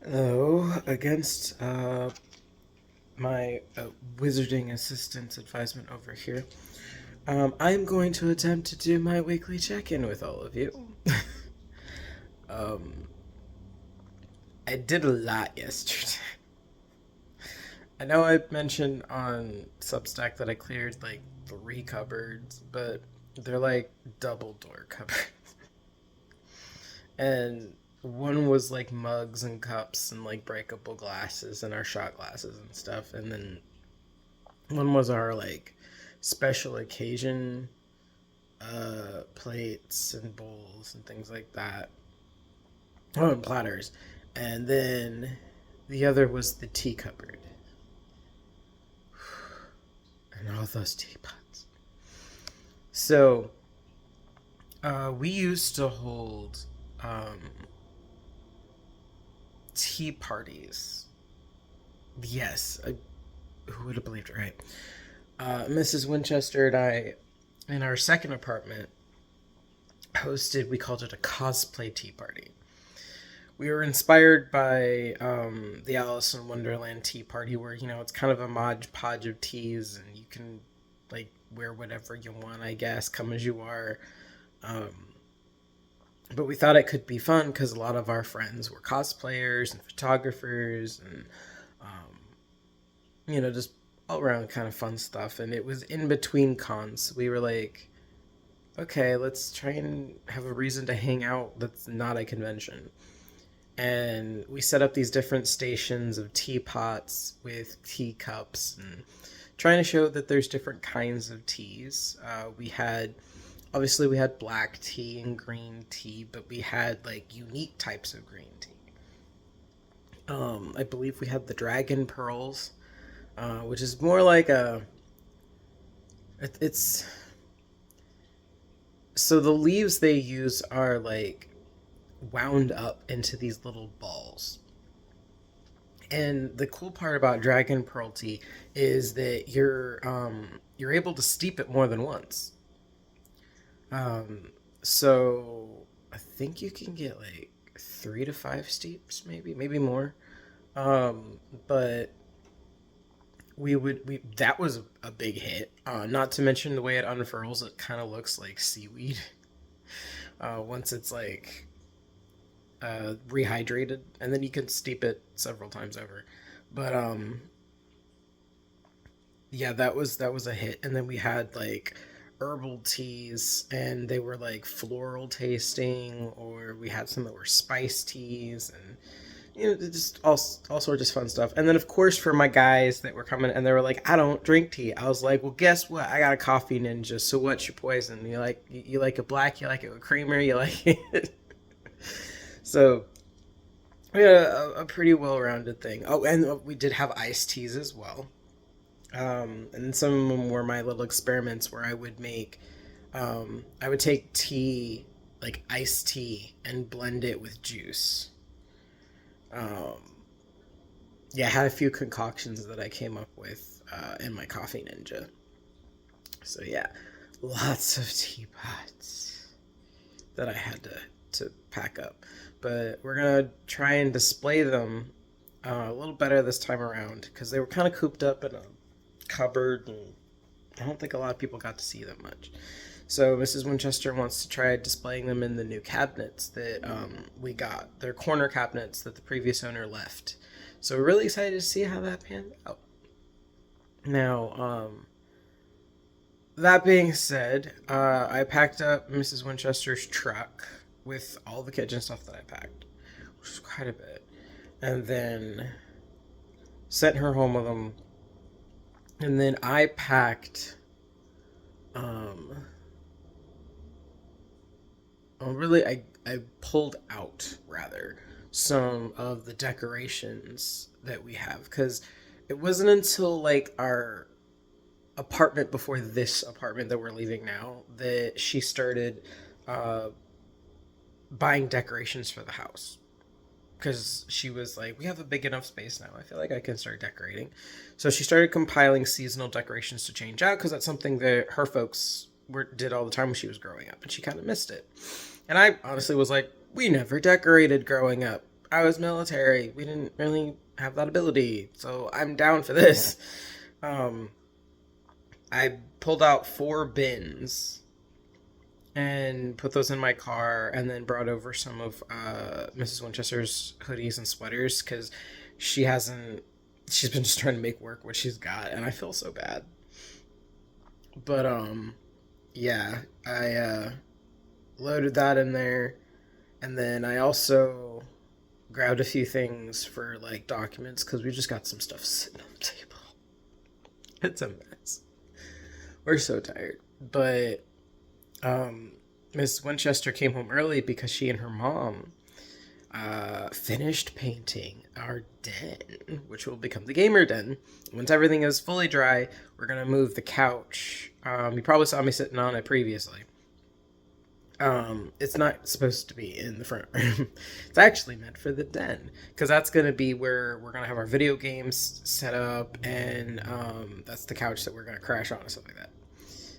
Hello, against my wizarding assistant's advisement over here. I'm going to attempt to do my weekly check-in with all of you. um, I did a lot yesterday. I know I mentioned on Substack that I cleared like 3 cupboards, but they're like double door cupboards. And one was like mugs and cups and like breakable glasses and our shot glasses and stuff. And then one was our like special occasion plates and bowls and things like that. Oh, and platters. And then the other was the tea cupboard. And all those teapots. So we used to hold um, tea parties. Yes, who would have believed it, right? Mrs. Winchester and I, in our second apartment, hosted, we called it a cosplay tea party. We were inspired by the Alice in Wonderland tea party, where it's kind of a mod podge of teas, and you can like wear whatever you want, I guess, come as you are. Um, but we thought it could be fun because a lot of our friends were cosplayers and photographers, and just all around kind of fun stuff. And it was in between cons. We were like, okay, let's try and have a reason to hang out that's not a convention. And we set up these different stations of teapots with teacups and trying to show that there's different kinds of teas. We had black tea and green tea, but we had like unique types of green tea. I believe we had the dragon pearls, which is more like it's so the leaves they use are like wound up into these little balls. And the cool part about dragon pearl tea is that you're able to steep it more than once. Um, so I think you can get like 3 to 5 steeps, maybe more. But we that was a big hit. Not to mention the way it unfurls, it kind of looks like seaweed. Once it's like rehydrated, and then you can steep it several times over. But yeah, that was a hit. And then we had like herbal teas, and they were like floral tasting, or we had some that were spice teas, and just all sorts of fun stuff. And then of course for my guys that were coming, and they were like, I don't drink tea. I was like, well, guess what? I got a coffee ninja. So what's your poison? You like it black? You like it with creamer? You like it? So we had a pretty well-rounded thing. Oh, and we did have iced teas as well. And some of them were my little experiments where I would take tea, like iced tea, and blend it with juice. Um, yeah, I had a few concoctions that I came up with in my coffee ninja. So yeah, lots of teapots that I had to pack up. But we're gonna try and display them a little better this time around because they were kind of cooped up in a cupboard, and I don't think a lot of people got to see them much. So Mrs. Winchester wants to try displaying them in the new cabinets that we got. They're corner cabinets that the previous owner left. So we're really excited to see how that panned out. Now, that being said, I packed up Mrs. Winchester's truck with all the kitchen stuff that I packed, which was quite a bit, and then sent her home with them. And then I packed, um, really, I pulled out rather some of the decorations that we have because it wasn't until like our apartment before this apartment that we're leaving now that she started uh, buying decorations for the house because she was like, we have a big enough space now. I feel like I can start decorating. So she started compiling seasonal decorations to change out because that's something that her folks did all the time when she was growing up, and she kind of missed it. And I honestly was like, we never decorated growing up. I was military. We didn't really have that ability, so I'm down for this. Um, I pulled out 4 bins and put those in my car, and then brought over some of Mrs. Winchester's hoodies and sweaters because she hasn't. She's been just trying to make work what she's got, and I feel so bad. But yeah, I loaded that in there, and then I also grabbed a few things for like documents because we just got some stuff sitting on the table. It's a mess. We're so tired, but Miss Winchester came home early because she and her mom finished painting our den, which will become the gamer den. Once everything is fully dry, we're gonna move the couch. You probably saw me sitting on it previously. It's not supposed to be in the front room. It's actually meant for the den because that's gonna be where we're gonna have our video games set up, and that's the couch that we're gonna crash on and stuff like that.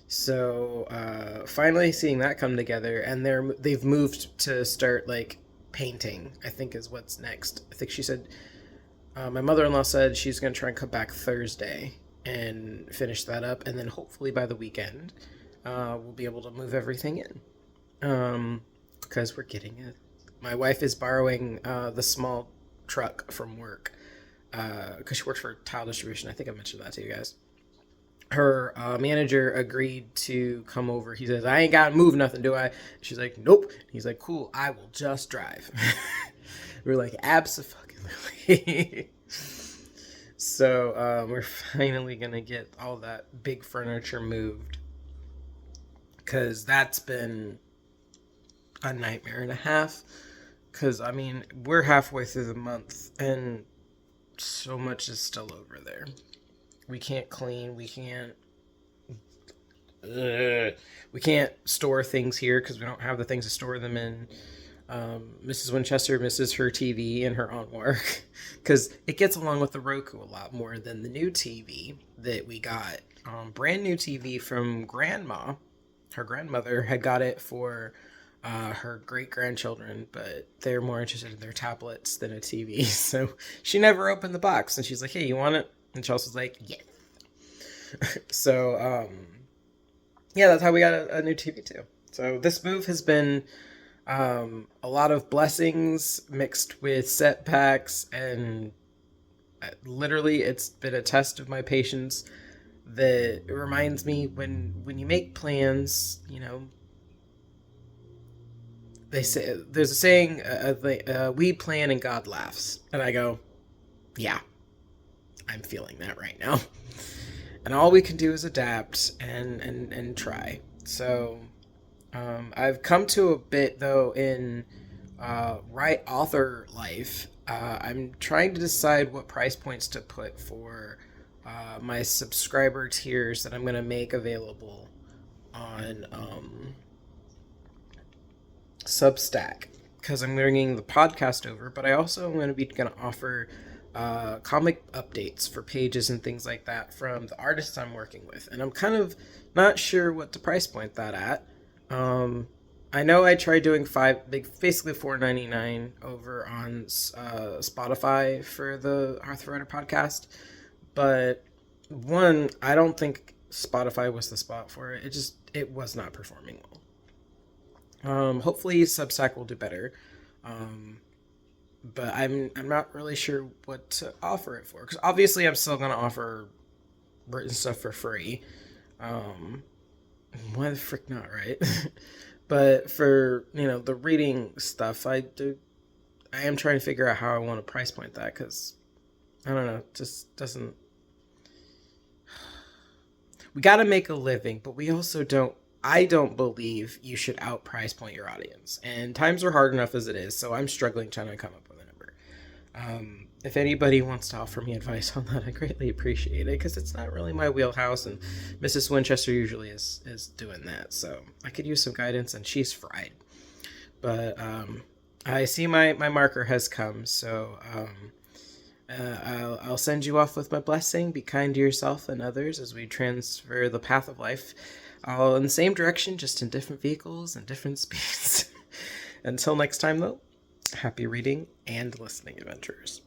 So finally seeing that come together, and they've moved to start like painting. I think is what's next. I think she said my mother-in-law said she's gonna try and come back Thursday and finish that up, and then hopefully by the weekend we'll be able to move everything in. Because we're getting it. My wife is borrowing the small truck from work because she works for tile distribution. I think I mentioned that to you guys. Her manager agreed to come over. He says, "I ain't got to move nothing, do I?" She's like, "Nope." He's like, "Cool, I will just drive." We're like, "Abso-fucking-lutely." So we're finally gonna get all that big furniture moved because that's been a nightmare and a half. Because I mean, we're halfway through the month and so much is still over there. We can't clean. We can't store things here because we don't have the things to store them in. Mrs. Winchester misses her TV and her artwork because it gets along with the Roku a lot more than the new TV that we got. Brand new TV from Grandma. Her grandmother had got it for her great grandchildren, but they're more interested in their tablets than a TV. So she never opened the box, and she's like, "Hey, you want it?" And Chelsea's like, "Yes." So yeah, that's how we got a new TV too. So this move has been a lot of blessings mixed with setbacks, and literally it's been a test of my patience that reminds me when you make plans, you know, they say there's a saying, we plan and God laughs, and I go, yeah, I'm feeling that right now. And all we can do is adapt and try. So I've come to a bit though in right author life. I'm trying to decide what price points to put for my subscriber tiers that I'm going to make available on Substack, because I'm bringing the podcast over, but I also am going to offer comic updates for pages and things like that from the artists I'm working with, and I'm kind of not sure what to price point that at. I know I tried doing basically $4.99 over on Spotify for the Arthur Writer podcast, but one, I don't think Spotify was the spot for it. It was not performing well. Hopefully Substack will do better. But I'm not really sure what to offer it for, because obviously I'm still gonna offer written stuff for free. Why the frick not, right? But for the reading stuff, I am trying to figure out how I want to price point that, because I don't know, it just doesn't. We got to make a living, but we also don't. I don't believe you should out price point your audience, and times are hard enough as it is. So I'm struggling trying to come up with a number. If anybody wants to offer me advice on that, I greatly appreciate it, because it's not really my wheelhouse, and Mrs. Winchester usually is doing that. So I could use some guidance, and she's fried. But I see my marker has come, so I'll send you off with my blessing. Be kind to yourself and others as we transfer the path of life all in the same direction, just in different vehicles and different speeds. Until next time, though, Happy reading and listening adventures.